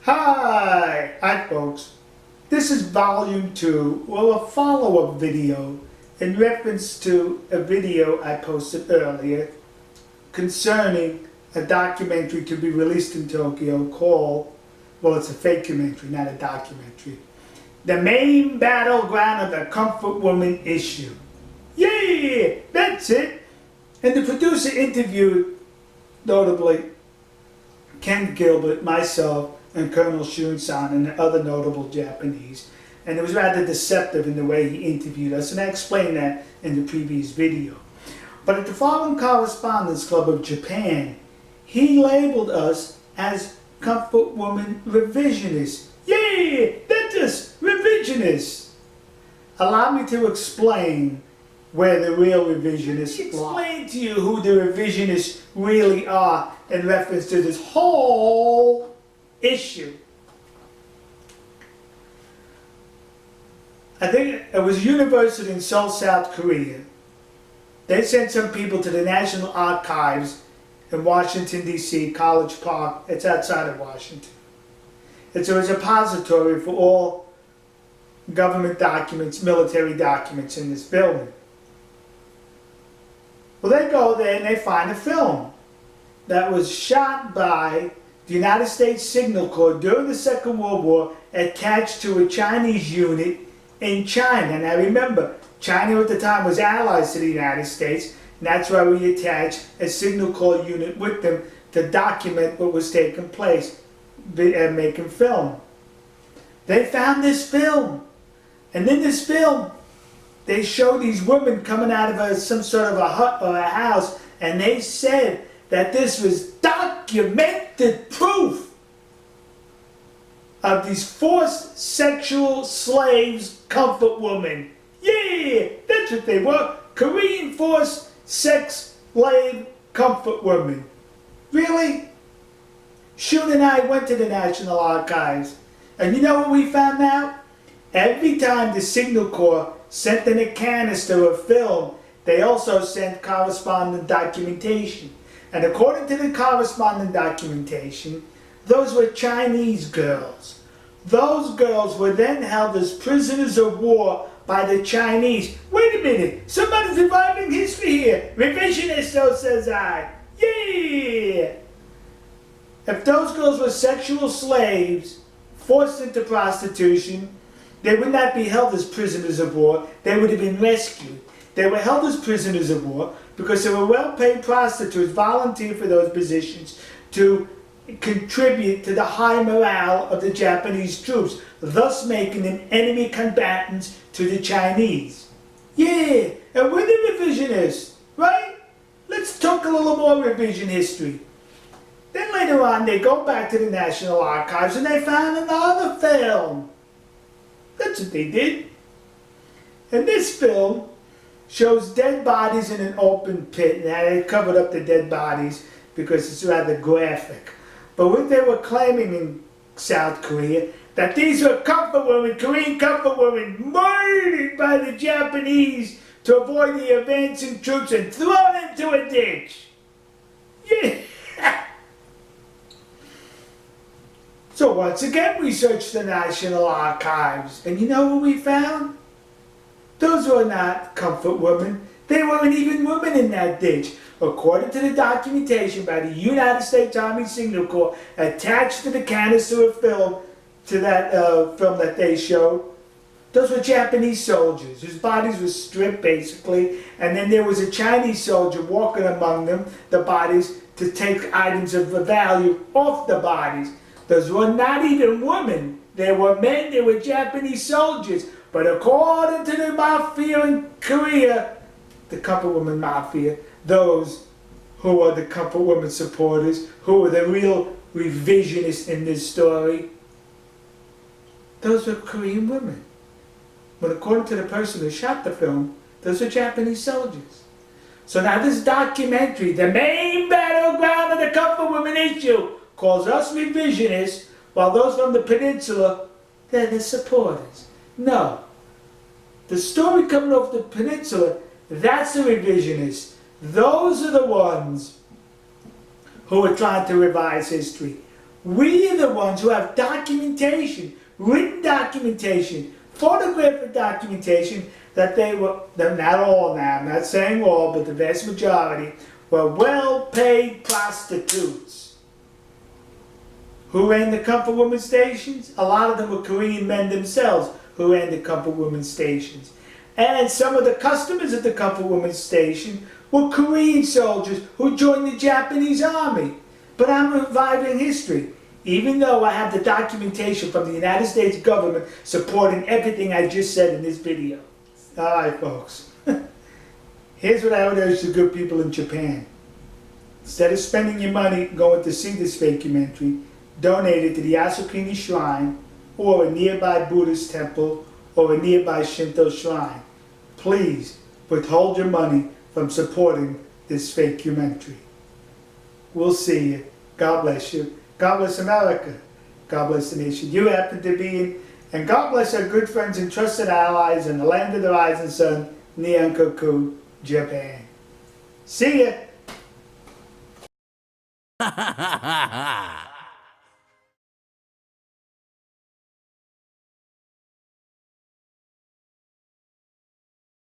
Hi folks. This is volume 2, well, a follow-up video in reference to a video I posted earlier concerning a documentary to be released in Tokyo called, well, it's a fakeumentary, not a documentary, The Main Battleground of the Comfort Woman Issue. Yeah, that's it. And the producer interviewed, notably, Ken Gilbert, myself, and Colonel Songshan, and other notable Japanese. And it was rather deceptive in the way he interviewed us, and I explained that in the previous video. But at the Foreign Correspondence Club of Japan, he labeled us as comfort woman revisionists. Yeah, that's us, revisionists. Allow me to explain where the real revisionists lie. Explain to you who the revisionists really are in reference to this whole issue. I think it was a university in Seoul, South Korea. They sent some people to the National Archives in Washington, D.C., College Park. It's outside of Washington. It's a repository for all government documents, military documents in this building. Well, they go there and they find a film that was shot by the United States Signal Corps during the Second World War, attached to a Chinese unit in China. And I remember, China at the time was allies to the United States, and that's why we attached a Signal Corps unit with them to document what was taking place and making film. They found this film, and in this film, they show these women coming out of some sort of a hut or a house, and they said that this was documented proof of these forced sexual slaves, comfort women. Yeah, that's what they were. Korean forced sex slave comfort women. Really? Shun and I went to the National Archives, and you know what we found out? Every time the Signal Corps sent in a canister of film, they also sent correspondent documentation. And according to the correspondent documentation, those were Chinese girls. Those girls were then held as prisoners of war by the Chinese. Wait a minute, somebody's reviving history here. Revisionist, so says I. Yeah! If those girls were sexual slaves, forced into prostitution, they would not be held as prisoners of war. They would have been rescued. They were held as prisoners of war because they were well-paid prostitutes, volunteered for those positions to contribute to the high morale of the Japanese troops, thus making them enemy combatants to the Chinese. Yeah, and we're the revisionists, right? Let's talk a little more revision history. Then later on, they go back to the National Archives and they found another film. That's what they did. And this film shows dead bodies in an open pit. Now, they covered up the dead bodies because it's rather graphic. But what they were claiming in South Korea, that these were comfort women, Korean comfort women, murdered by the Japanese to avoid the advancing troops and thrown into a ditch. Yeah. So once again, we searched the National Archives, and you know what we found? Those were not comfort women. They weren't even women in that ditch. According to the documentation by the United States Army Signal Corps attached to the canister of film, to that film that they showed, those were Japanese soldiers whose bodies were stripped basically, and then there was a Chinese soldier walking among them, the bodies, to take items of value off the bodies. Those were not even women. They were men, they were Japanese soldiers. But according to the mafia in Korea, the comfort woman mafia, those who are the comfort woman supporters, who are the real revisionists in this story, those were Korean women. But according to the person who shot the film, those are Japanese soldiers. So now this documentary, The Main Battleground of the Comfort Woman Issue, calls us revisionists, while those from the peninsula, they're the supporters. No. The story coming off the peninsula, that's the revisionists. Those are the ones who are trying to revise history. We are the ones who have documentation, written documentation, photographic documentation that they're not all now, I'm not saying all, but the vast majority were well-paid prostitutes. Who ran the comfort women stations? A lot of them were Korean men themselves who ran the comfort women stations. And some of the customers at the comfort women station were Korean soldiers who joined the Japanese army. But I'm reviving history, even though I have the documentation from the United States government supporting everything I just said in this video. Alright folks, here's what I would urge the good people in Japan. Instead of spending your money going to see this fakeumentary, donate it to the Asukuni Shrine or a nearby Buddhist temple or a nearby Shinto shrine. Please withhold your money from supporting this fakeumentary. We'll see you. God bless you. God bless America. God bless the nation you happen to be in. And God bless our good friends and trusted allies in the land of the rising sun, Nihonkoku, Japan. See ya.